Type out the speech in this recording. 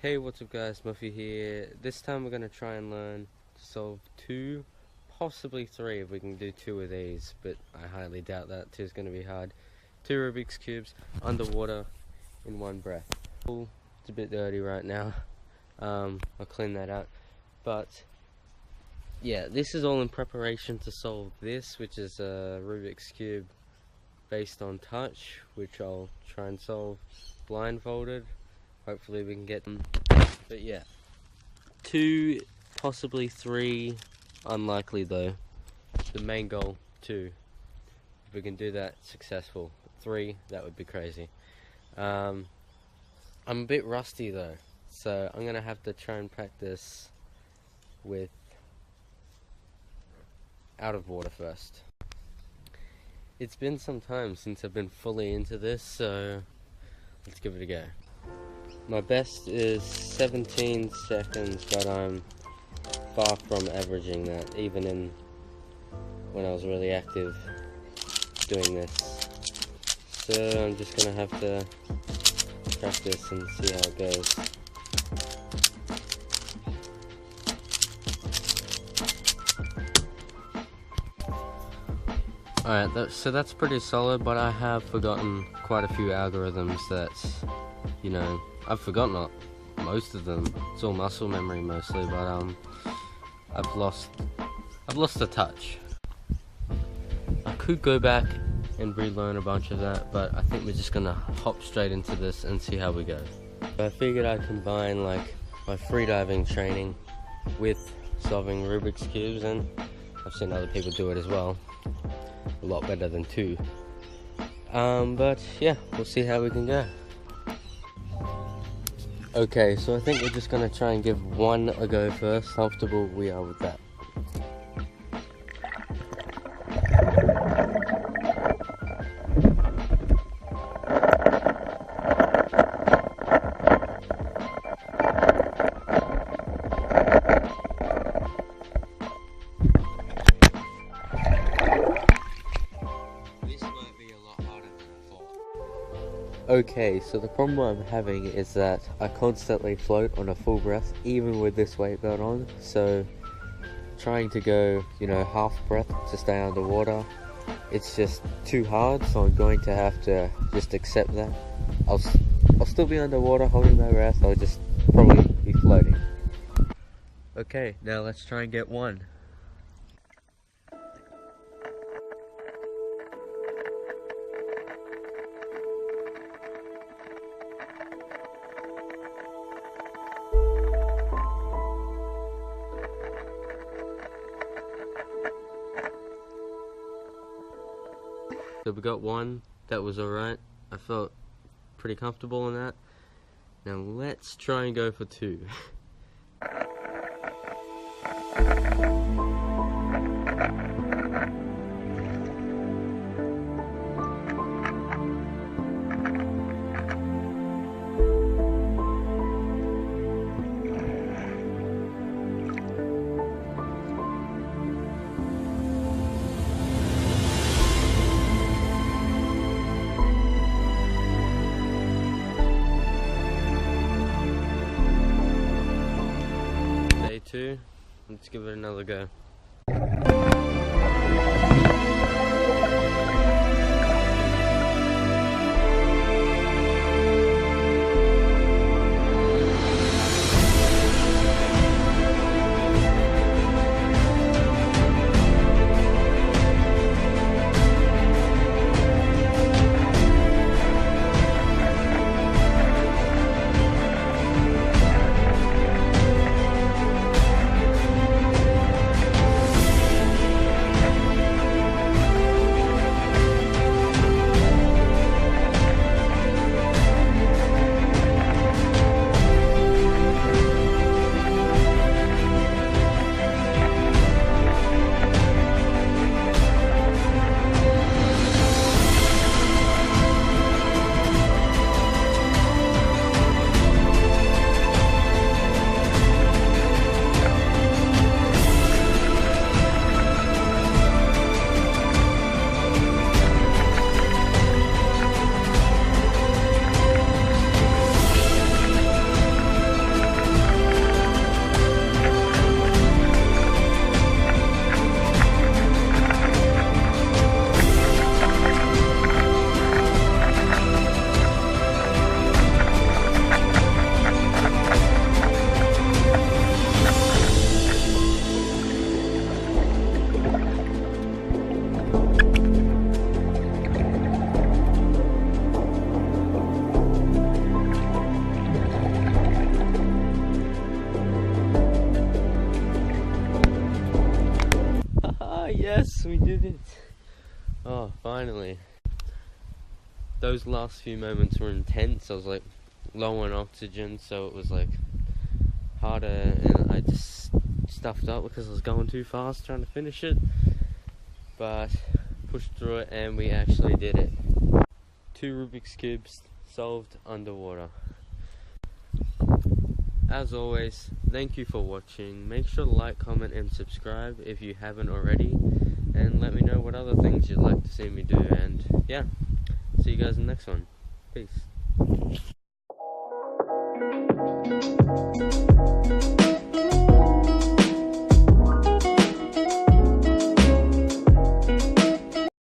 Hey, what's up guys, Muffy here. This time we're going to try and learn to solve 2, possibly 3 if we can do 2 of these, but I highly doubt that. 2 is going to be hard. 2 Rubik's Cubes underwater in one breath. It's a bit dirty right now. I'll clean that out. But yeah, this is all in preparation to solve this, which is a Rubik's Cube based on touch, which I'll try and solve blindfolded. Hopefully we can get them. But yeah, 2, possibly 3, unlikely though. The main goal, 2. If we can do that, successful. 3, that would be crazy. I'm a bit rusty though, so I'm gonna have to try and practice with out of water first. It's been some time since I've been fully into this, so let's give it a go. My best is 17 seconds, but I'm far from averaging that, even when I was really active doing this. So I'm just gonna have to practice and see how it goes. Alright, so that's pretty solid, but I have forgotten quite a few algorithms that, you know, I've forgotten most of them. It's all muscle memory mostly, but I've lost the touch. I could go back and relearn a bunch of that, but I think we're just gonna hop straight into this and see how we go. I figured I'd combine like my freediving training with solving Rubik's Cubes, and I've seen other people do it as well. A lot better than 2. But yeah, we'll see how we can go. Okay, so I think we're just going to try and give 1 a go first. How comfortable we are with that. This might be a lot harder than I thought. Okay, so the problem I'm having is that I constantly float on a full breath, even with this weight belt on, so trying to go, half breath to stay underwater, it's just too hard, so I'm going to have to just accept that. I'll still be underwater holding my breath, I'll just probably be floating. Okay, now let's try and get 1. So we got 1, that was alright. I felt pretty comfortable in that. Now let's try and go for 2. Day 2, let's give it another go. it. Oh, finally. Those last few moments were intense. I was like low on oxygen, so it was like harder, and I just stuffed up because I was going too fast trying to finish it. But pushed through it, and we actually did it. 2 Rubik's Cubes solved underwater. As always, thank you for watching. Make sure to like, comment and subscribe if you haven't already, and let me know what other things you'd like to see me do. And yeah, see you guys in the next one. Peace.